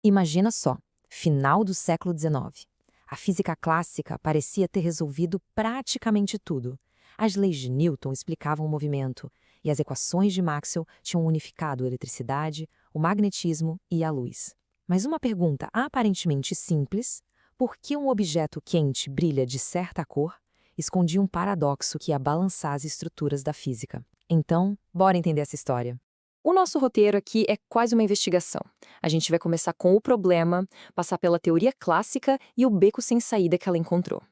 Imagina só, final do século XIX. A física clássica parecia ter resolvido praticamente tudo. As leis de Newton explicavam o movimento, e as equações de Maxwell tinham unificado a eletricidade, o magnetismo e a luz. Mas uma pergunta aparentemente simples, por que um objeto quente brilha de certa cor, escondia um paradoxo que ia balançar as estruturas da física. Então, bora entender essa história. O nosso roteiro aqui é quase uma investigação. A gente vai começar com o problema, passar pela teoria clássica e o beco sem saída que ela encontrou.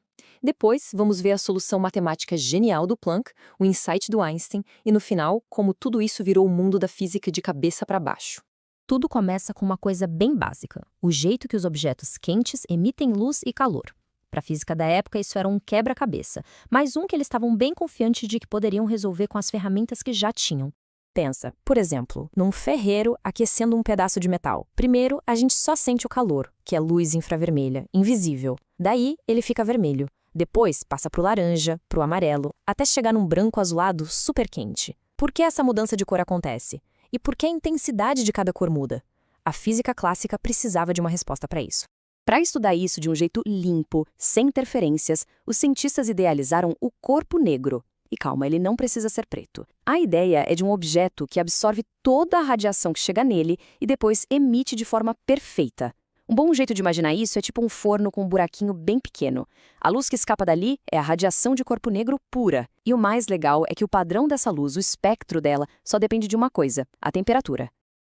Depois, vamos ver a solução matemática genial do Planck, o insight do Einstein e, no final, como tudo isso virou o mundo da física de cabeça para baixo. Tudo começa com uma coisa bem básica, o jeito que os objetos quentes emitem luz e calor. Para a física da época, isso era um quebra-cabeça, mas um que eles estavam bem confiantes de que poderiam resolver com as ferramentas que já tinham. Pensa, por exemplo, num ferreiro aquecendo um pedaço de metal. Primeiro, a gente só sente o calor, que é luz infravermelha, invisível. Daí, ele fica vermelho. Depois, passa para o laranja, para o amarelo, até chegar num branco azulado super quente. Por que essa mudança de cor acontece? E por que a intensidade de cada cor muda? A física clássica precisava de uma resposta para isso. Para estudar isso de um jeito limpo, sem interferências, os cientistas idealizaram o corpo negro. E calma, ele não precisa ser preto. A ideia é de um objeto que absorve toda a radiação que chega nele e depois emite de forma perfeita. Um bom jeito de imaginar isso é tipo um forno com um buraquinho bem pequeno. A luz que escapa dali é a radiação de corpo negro pura. E o mais legal é que o padrão dessa luz, o espectro dela, só depende de uma coisa, a temperatura.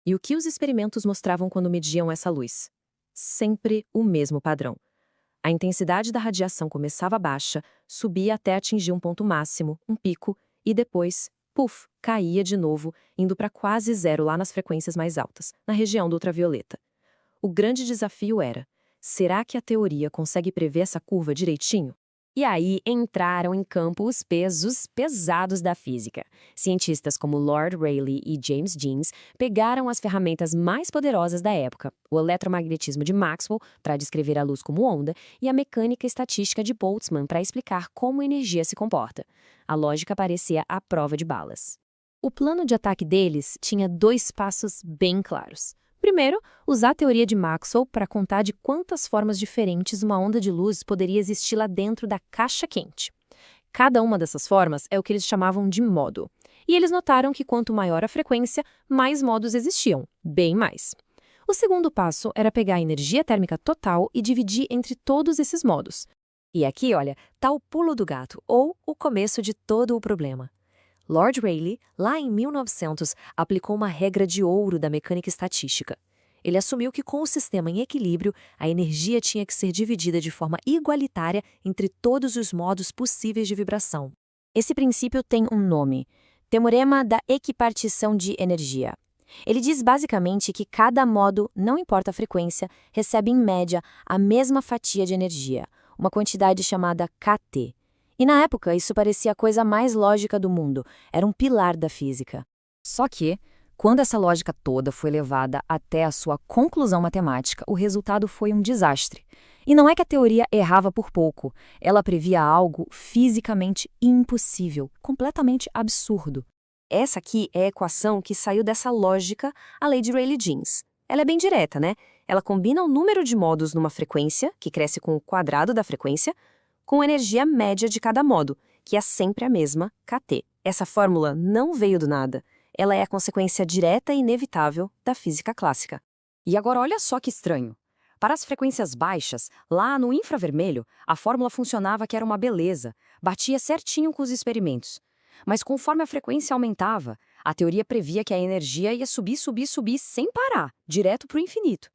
E o que os experimentos mostravam quando mediam essa luz? Sempre o mesmo padrão. A intensidade da radiação começava baixa, subia até atingir um ponto máximo, um pico, e depois, puf, caía de novo, indo para quase zero lá nas frequências mais altas, na região do ultravioleta. O grande desafio era, será que a teoria consegue prever essa curva direitinho? E aí entraram em campo os pesos pesados da física. Cientistas como Lord Rayleigh e James Jeans pegaram as ferramentas mais poderosas da época, o eletromagnetismo de Maxwell, para descrever a luz como onda, e a mecânica estatística de Boltzmann para explicar como a energia se comporta. A lógica parecia à prova de balas. O plano de ataque deles tinha 2 passos bem claros. Primeiro, usar a teoria de Maxwell para contar de quantas formas diferentes uma onda de luz poderia existir lá dentro da caixa quente. Cada uma dessas formas é o que eles chamavam de modo. E eles notaram que quanto maior a frequência, mais modos existiam, bem mais. O segundo passo era pegar a energia térmica total e dividir entre todos esses modos. E aqui, olha, tá o pulo do gato, ou o começo de todo o problema. Lord Rayleigh, lá em 1900, aplicou uma regra de ouro da mecânica estatística. Ele assumiu que com o sistema em equilíbrio, a energia tinha que ser dividida de forma igualitária entre todos os modos possíveis de vibração. Esse princípio tem um nome: Teorema da equipartição de energia. Ele diz basicamente que cada modo, não importa a frequência, recebe em média a mesma fatia de energia, uma quantidade chamada kT. E na época, isso parecia a coisa mais lógica do mundo, era um pilar da física. Só que, quando essa lógica toda foi levada até a sua conclusão matemática, o resultado foi um desastre. E não é que a teoria errava por pouco, ela previa algo fisicamente impossível, completamente absurdo. Essa aqui é a equação que saiu dessa lógica, a lei de Rayleigh-Jeans. Ela é bem direta, né? Ela combina o número de modos numa frequência, que cresce com o quadrado da frequência, com a energia média de cada modo, que é sempre a mesma, kT. Essa fórmula não veio do nada. Ela é a consequência direta e inevitável da física clássica. E agora olha só que estranho. Para as frequências baixas, lá no infravermelho, a fórmula funcionava que era uma beleza, batia certinho com os experimentos. Mas conforme a frequência aumentava, a teoria previa que a energia ia subir sem parar, direto para o infinito.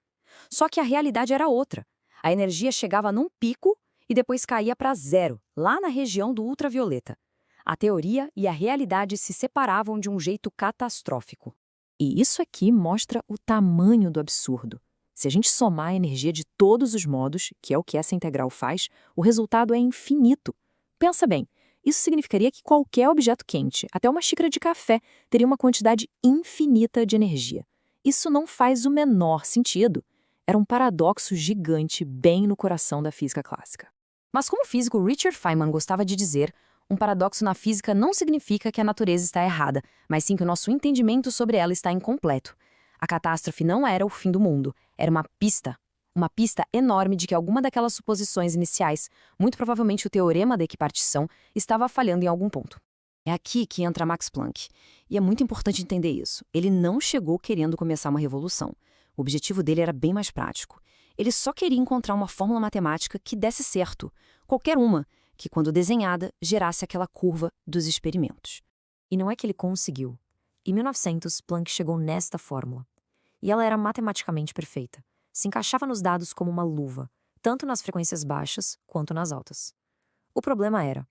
Só que a realidade era outra. A energia chegava num pico e depois caía para zero, lá na região do ultravioleta. A teoria e a realidade se separavam de um jeito catastrófico. E isso aqui mostra o tamanho do absurdo. Se a gente somar a energia de todos os modos, que é o que essa integral faz, o resultado é infinito. Pensa bem, isso significaria que qualquer objeto quente, até uma xícara de café, teria uma quantidade infinita de energia. Isso não faz o menor sentido. Era um paradoxo gigante bem no coração da física clássica. Mas como o físico Richard Feynman gostava de dizer, um paradoxo na física não significa que a natureza está errada, mas sim que o nosso entendimento sobre ela está incompleto. A catástrofe não era o fim do mundo, Era uma pista enorme de que alguma daquelas suposições iniciais, muito provavelmente o teorema da equipartição, estava falhando em algum ponto. É aqui que entra Max Planck. E é muito importante entender isso. Ele não chegou querendo começar uma revolução. O objetivo dele era bem mais prático. Ele só queria encontrar uma fórmula matemática que desse certo, qualquer uma, que quando desenhada, gerasse aquela curva dos experimentos. E não é que ele conseguiu. Em 1900, Planck chegou nesta fórmula. E ela era matematicamente perfeita. Se encaixava nos dados como uma luva, tanto nas frequências baixas quanto nas altas. O problema era,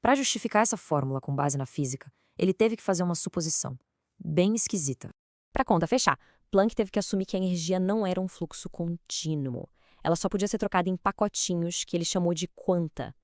para justificar essa fórmula com base na física, ele teve que fazer uma suposição, bem esquisita. Para a conta fechar, Planck teve que assumir que a energia não era um fluxo contínuo. Ela só podia ser trocada em pacotinhos que ele chamou de quanta.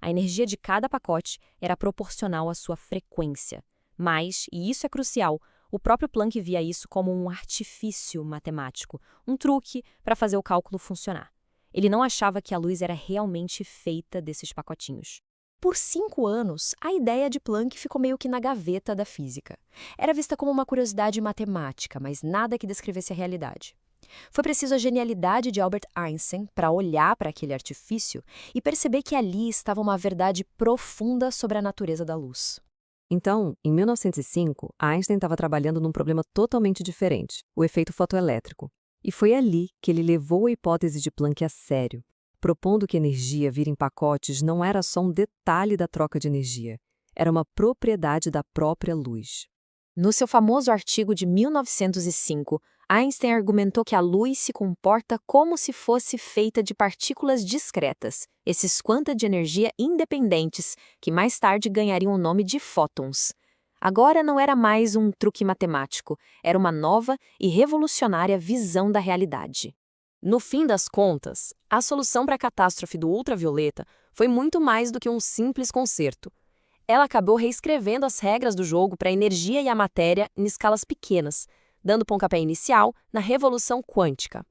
A energia de cada pacote era proporcional à sua frequência. Mas, e isso é crucial, o próprio Planck via isso como um artifício matemático, um truque para fazer o cálculo funcionar. Ele não achava que a luz era realmente feita desses pacotinhos. Por 5 anos, a ideia de Planck ficou meio que na gaveta da física. Era vista como uma curiosidade matemática, mas nada que descrevesse a realidade. Foi preciso a genialidade de Albert Einstein para olhar para aquele artifício e perceber que ali estava uma verdade profunda sobre a natureza da luz. Então, em 1905, Einstein estava trabalhando num problema totalmente diferente, o efeito fotoelétrico. E foi ali que ele levou a hipótese de Planck a sério, propondo que a energia vir em pacotes não era só um detalhe da troca de energia, era uma propriedade da própria luz. No seu famoso artigo de 1905, Einstein argumentou que a luz se comporta como se fosse feita de partículas discretas, esses quanta de energia independentes, que mais tarde ganhariam o nome de fótons. Agora não era mais um truque matemático, era uma nova e revolucionária visão da realidade. No fim das contas, a solução para a catástrofe do ultravioleta foi muito mais do que um simples conserto. Ela acabou reescrevendo as regras do jogo para a energia e a matéria em escalas pequenas, dando pontapé inicial na revolução quântica.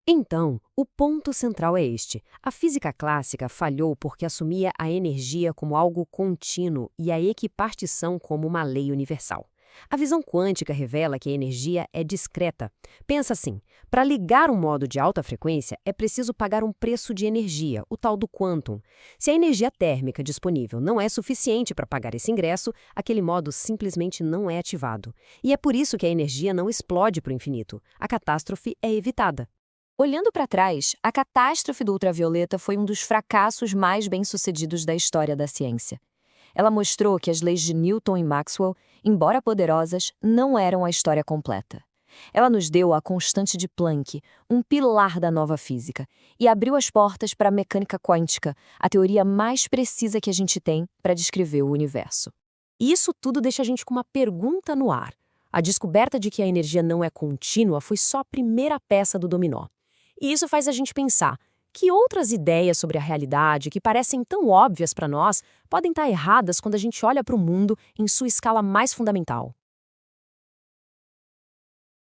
Então, o ponto central é este. A física clássica falhou porque assumia a energia como algo contínuo e a equipartição como uma lei universal. A visão quântica revela que a energia é discreta. Pensa assim, para ligar um modo de alta frequência é preciso pagar um preço de energia, o tal do quantum. Se a energia térmica disponível não é suficiente para pagar esse ingresso, aquele modo simplesmente não é ativado. E é por isso que a energia não explode para o infinito. A catástrofe é evitada. Olhando para trás, a catástrofe do ultravioleta foi um dos fracassos mais bem-sucedidos da história da ciência. Ela mostrou que as leis de Newton e Maxwell, embora poderosas, não eram a história completa. Ela nos deu a constante de Planck, um pilar da nova física, e abriu as portas para a mecânica quântica, a teoria mais precisa que a gente tem para descrever o universo. E isso tudo deixa a gente com uma pergunta no ar. A descoberta de que a energia não é contínua foi só a primeira peça do dominó. E isso faz a gente pensar, que outras ideias sobre a realidade, que parecem tão óbvias para nós, podem estar erradas quando a gente olha para o mundo em sua escala mais fundamental?